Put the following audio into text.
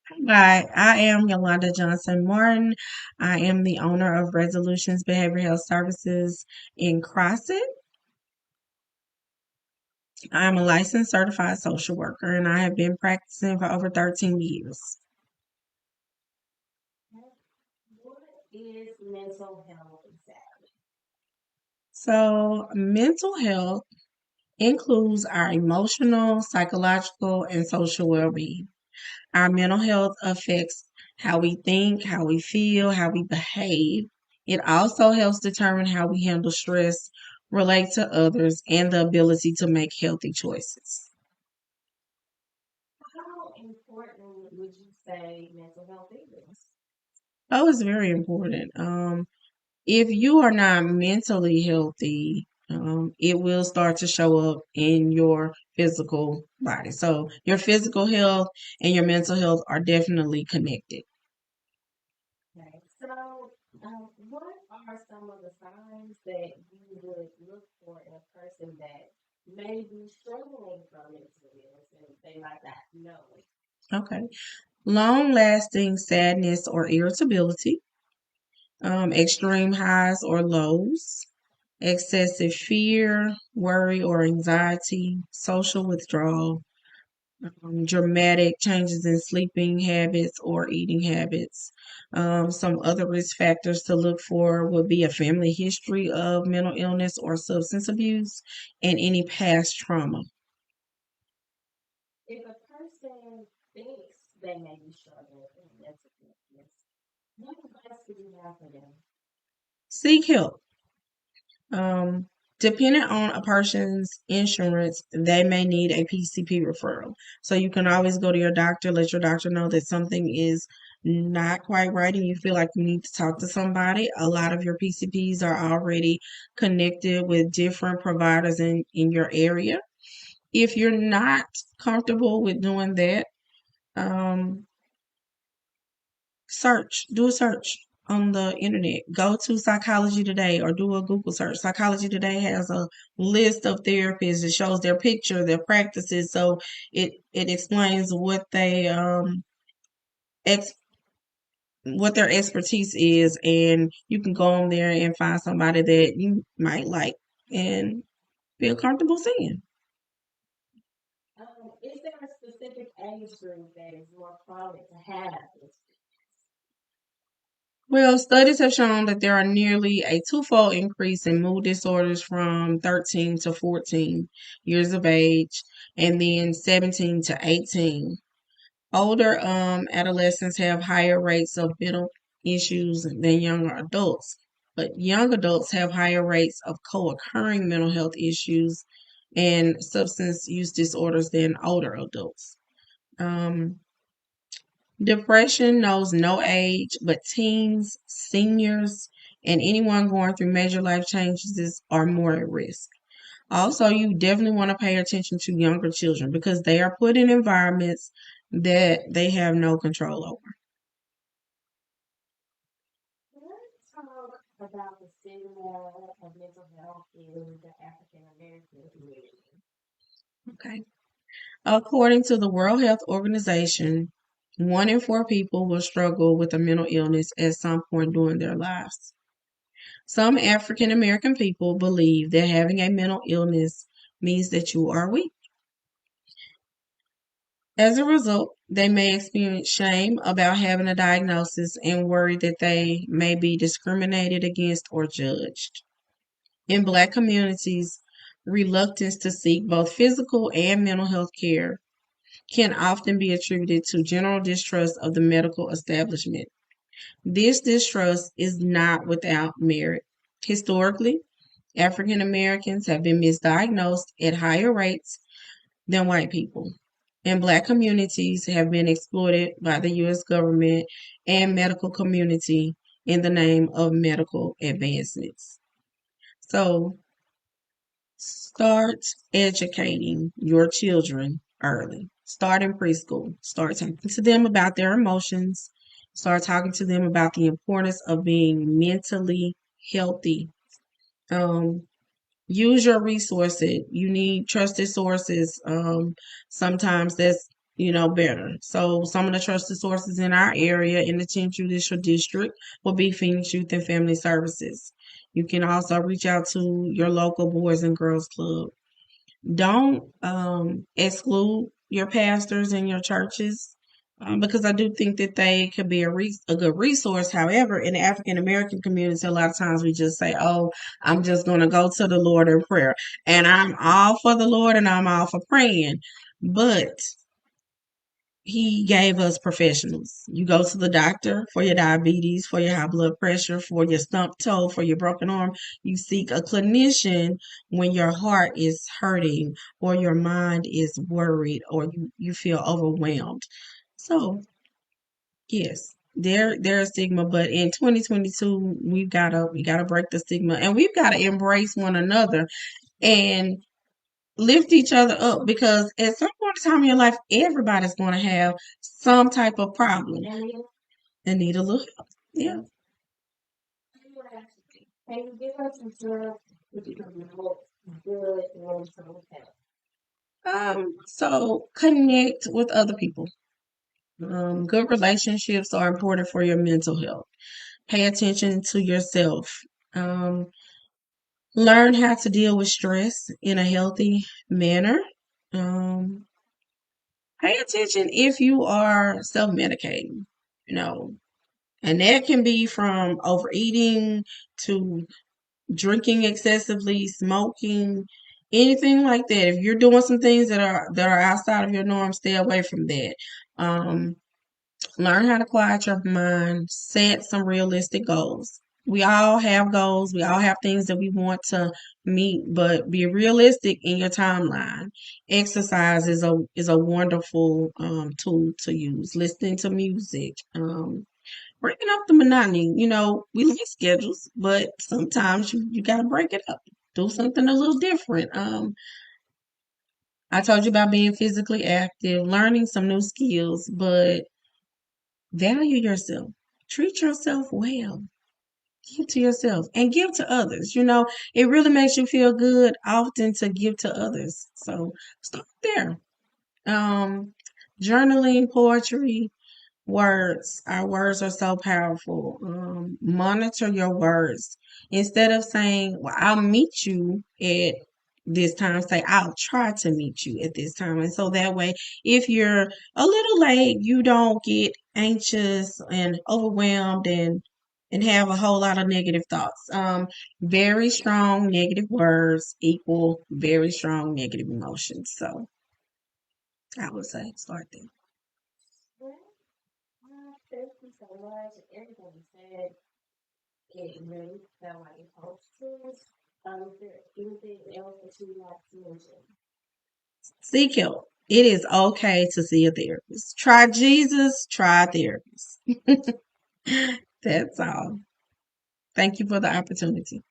Hi, I am Yolanda Johnson Martin. I am the owner of Resolutions Behavioral Health Services in Crossett. I'm a licensed certified social worker and I have been practicing for over 13 years. What is mental health exactly? So, mental health includes our emotional, psychological, and social well being. Our mental health affects how we think, how we feel, how we behave. It also helps determine how we handle stress, relate to others, and the ability to make healthy choices. How important would you say mental health is? Oh, it's very important. If you are not mentally healthy, it will start to show up in your physical body. So, your physical health and your mental health are definitely connected. Okay, so what are some of the signs that you would look for in a person that may be struggling from mental illness and they might not know it? Okay. Long lasting sadness or irritability, extreme highs or lows, excessive fear, worry or anxiety, social withdrawal, dramatic changes in sleeping habits or eating habits. Some other risk factors to look for would be a family history of mental illness or substance abuse and any past trauma. If a person thinks they may be struggling with mental illness, what advice would you have for them? Seek help. Um, Depending on a person's insurance, they may need a PCP referral. So you can always go to your doctor, let your doctor know that something is not quite right and you feel like you need to talk to somebody. A lot of your PCPs are already connected with different providers in your area. If you're not comfortable with doing that, um, do a search on the internet. Go to Psychology Today or do a Google search. Psychology Today has a list of therapists. It shows their picture, their practices, so it explains ex what their expertise is, and you can go on there and find somebody that you might like and feel comfortable seeing. Is there a specific age group that is more prone to have this? Well, studies have shown that there are nearly a twofold increase in mood disorders from 13 to 14 years of age, and then 17 to 18. Older adolescents have higher rates of mental issues than younger adults, but young adults have higher rates of co occurring mental health issues and substance use disorders than older adults. Um, Depression knows no age, but teens, seniors, and anyone going through major life changes are more at risk. Also, you definitely want to pay attention to younger children because they are put in environments that they have no control over. Let's talk about the stigma of mental health in the African American community. Okay. According to the World Health Organization, 1 in 4 people will struggle with a mental illness at some point during their lives. Some African American people believe that having a mental illness means that you are weak. As a result, they may experience shame about having a diagnosis and worry that they may be discriminated against or judged. In Black communities, reluctance to seek both physical and mental health care can often be attributed to general distrust of the medical establishment. This distrust is not without merit. Historically, African Americans have been misdiagnosed at higher rates than white people, and Black communities have been exploited by the U.S. government and medical community in the name of medical advancements. So, start educating your children early. Start in preschool. Start talking to them about their emotions. Start talking to them about the importance of being mentally healthy. Um, Use your resources. You need trusted sources. Sometimes that's better. So some of the trusted sources in our area in the 10th Judicial District will be Phoenix Youth and Family Services. You can also reach out to your local Boys and Girls Club. Don't exclude your pastors and your churches, because I do think that they could be a good resource. However, in the African American community, a lot of times we just say, "Oh, I'm just going to go to the Lord in prayer," and I'm all for the Lord and I'm all for praying, but he gave us professionals. You go to the doctor for your diabetes, for your high blood pressure, for your stumped toe, for your broken arm. You seek a clinician when your heart is hurting or your mind is worried or you feel overwhelmed. So, yes, there's stigma, but in 2022, we gotta break the stigma and we've got to embrace one another and lift each other up, because at some point in time in your life, everybody's going to have some type of problem and need a little help. Yeah. Can you give us some good mental health? So connect with other people. Good relationships are important for your mental health. Pay attention to yourself. Um, Learn how to deal with stress in a healthy manner. Um, Pay attention if you are self-medicating, you know, and that can be from overeating to drinking excessively, smoking, anything like that. If you're doing some things that are outside of your norm, stay away from that. Um, Learn how to quiet your mind, set some realistic goals. We all have goals, we all have things that we want to meet, but be realistic in your timeline. Exercise is a wonderful tool to use. Listening to music, breaking up the monotony. We like schedules, but sometimes you gotta break it up. Do something a little different. I told you about being physically active, learning some new skills, but value yourself. Treat yourself well. Give to yourself and give to others. It really makes you feel good often to give to others. So start there. Um, Journaling, poetry, words. Our words are so powerful. Monitor your words. Instead of saying, "Well, I'll meet you at this time," say, "I'll try to meet you at this time." And so that way, if you're a little late, you don't get anxious and overwhelmed and have a whole lot of negative thoughts. Very strong negative words equal very strong negative emotions. So I would say start there. Well, thank you so much. Everything you said, it really felt like it holds true. Is there anything else that you would like to mention? Seek help. It is okay to see a therapist. Try Jesus, try a therapist. That's all. Thank you for the opportunity.